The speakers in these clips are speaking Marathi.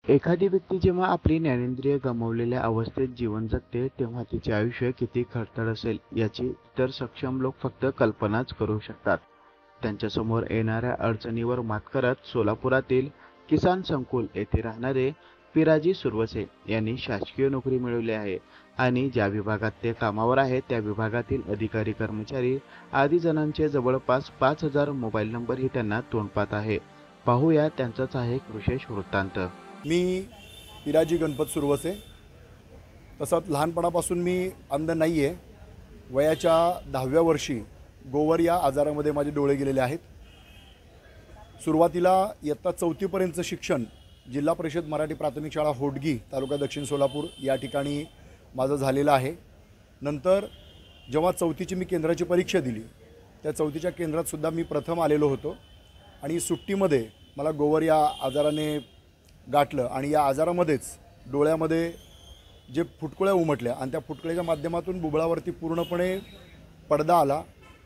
एखादी व्यक्ती जेव्हा आपली ज्ञानेंद्रिय गमावलेल्या अवस्थेत जीवन जगते तेव्हा तिचे आयुष्य किती खडतर असेल याची तर सक्षम लोक फक्त कल्पनाच करू शकतात. त्यांच्यासमोर येणाऱ्या अडचणीवर मात करत सोलापुरातील किसान संकुल येथे राहणारे पिराजी सुरवसे यांनी शासकीय नोकरी मिळवली आहे आणि ज्या विभागात ते कामावर आहेत त्या विभागातील अधिकारी कर्मचारी आदी जणांचे जवळपास 5,000 मोबाईल नंबरही त्यांना तोंडपाठ आहे. पाहूया त्यांचाच आहे एक विशेष वृत्तांत. मी पिराजी गणपत सुरवसे. तसंच लहानपणापासून मी अंध नाही आहे. वयाच्या 10व्या वर्षी गोवर या आजारामध्ये माझे डोळे गेलेले आहेत. सुरुवातीला इयत्ता 4थीपर्यंतचं शिक्षण जिल्हा परिषद मराठी प्राथमिक शाळा होडगी तालुका दक्षिण सोलापूर या ठिकाणी माझं झालेलं आहे. नंतर जेव्हा 4थीची मी केंद्राची परीक्षा दिली त्या 4थीच्या केंद्रातसुद्धा मी प्रथम आलेलो होतो आणि सुट्टीमध्ये मला गोवर या आजाराने गाठलं आणि या आजारामध्येच डोळ्यामध्ये जे फुटकुळ्या उमटल्या आणि त्या फुटकुळ्याच्या माध्यमातून बुबुळावरती पूर्णपणे पडदा आला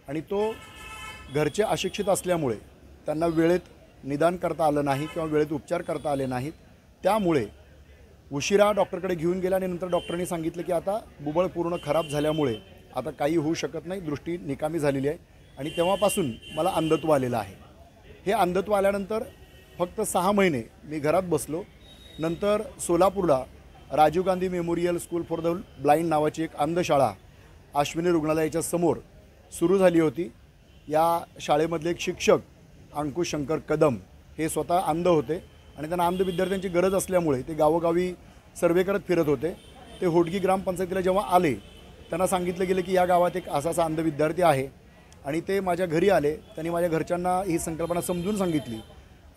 आणि तो घरचे अशिक्षित असल्यामुळे त्यांना वेळेत निदान करता आलं नाही किंवा वेळेत उपचार करता आले नाहीत. त्यामुळे उशिरा डॉक्टरकडे घेऊन गेला आणि नंतर डॉक्टरांनी सांगितलं की आता बुबुळ पूर्ण खराब झाल्यामुळे आता काही होऊ शकत नाही, दृष्टी निकामी झालेली आहे आणि तेव्हापासून मला अंधत्व आलेलं आहे. हे अंधत्व आल्यानंतर फक्त 6 महिने मी घरात बसलो. नंतर सोलापूरला Rajiv Gandhi memorial school for the blind नावाची एक अंधशाळा अश्विनी रुग्णालयाच्या समोर सुरू झाली होती. या शाळेमधले एक शिक्षक अंकुश शंकर कदम हे स्वतः अंध होते आणि त्यांना अंध विद्यार्थ्यांची गरज असल्यामुळे ते गावोगावी सर्वे करत फिरत होते. ते होडगी ग्रामपंचायतीला जेव्हा आले त्यांना सांगितलं गेलं की या गावात एक असा अंध विद्यार्थी आहे आणि ते माझ्या घरी आले. त्यांनी माझ्या घरच्यांना ही संकल्पना समजून सांगितली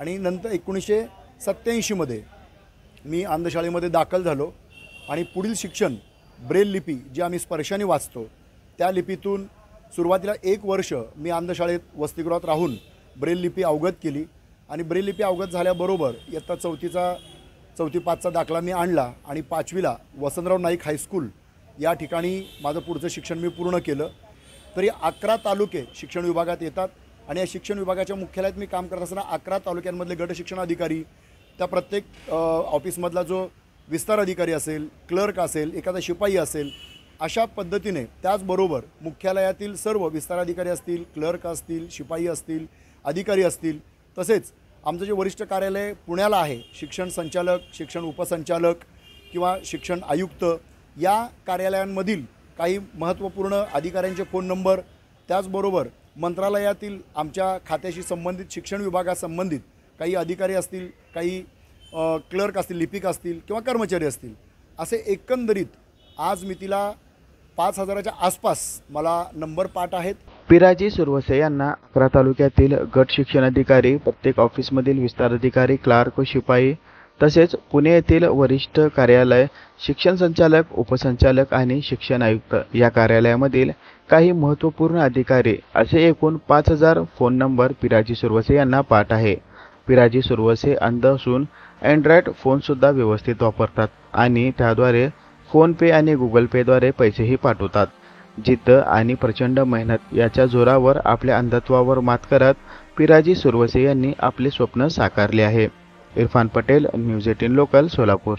आणि नंतर 1987मध्ये मी अंधशाळेमध्ये दाखल झालो आणि पुढील शिक्षण ब्रेल लिपी जी आम्ही स्पर्शाने वाचतो त्या लिपीतून सुरुवातीला 1 वर्ष मी अंधशाळेत वसतिगृहात राहून ब्रेल लिपी अवगत केली आणि ब्रेल लिपी अवगत झाल्याबरोबर इयत्ता 4थी-5चा दाखला मी आणला आणि 5वीला वसंतराव नाईक हायस्कूल या ठिकाणी माझं पुढचं शिक्षण मी पूर्ण केलं. तरी 11 तालुके शिक्षण विभागात येतात आणि या शिक्षण विभागाच्या मुख्यालयात मी काम करत असताना 11 तालुक्यांमधले गट शिक्षण अधिकारी, त्या प्रत्येक ऑफिसमधला जो विस्तार अधिकारी असेल, क्लर्क असेल, एखादा शिपाई असेल, अशा पद्धतीने त्याचबरोबर मुख्यालयातील सर्व विस्तार अधिकारी असतील, क्लर्क असतील, शिपाई असतील, अधिकारी असतील, तसेच आमचं जे वरिष्ठ कार्यालय पुण्याला आहे, शिक्षण संचालक, शिक्षण उपसंचालक किंवा शिक्षण आयुक्त या कार्यालयांमधील काही महत्त्वपूर्ण अधिकाऱ्यांचे फोन नंबर, त्याचबरोबर मंत्रालयातील आमच्या खात्याशी संबंधित शिक्षण विभागासंबंधित काही अधिकारी असतील, काही क्लर्क असतील, लिपिक असतील किंवा कर्मचारी असतील, असे एकंदरीत आज मी तिला 5,000च्या आसपास मला नंबर पाठ आहेत. पिराजी सुरवसे यांना 11 तालुक्यातील गट शिक्षण अधिकारी, प्रत्येक ऑफिसमधील विस्तार अधिकारी, क्लार्क, शिपाई तसेच पुणे येथील वरिष्ठ कार्यालय, शिक्षण संचालक, उपसंचालक आणि शिक्षण आयुक्त या कार्यालयामधील काही महत्त्वपूर्ण अधिकारी असे एकूण 5,000 फोन नंबर पिराजी सुरवसे यांना पाठ आहे. पिराजी सुरवसे अंध असून अँड्रॉइड फोनसुद्धा व्यवस्थित वापरतात आणि त्याद्वारे फोनपे आणि गुगल पेद्वारे पैसेही पाठवतात. जिद्द आणि प्रचंड मेहनत याच्या जोरावर आपल्या अंधत्वावर मात करत पिराजी सुरवसे यांनी आपले स्वप्न साकारले आहे. Irfan Patel, news 18 local, Solapur.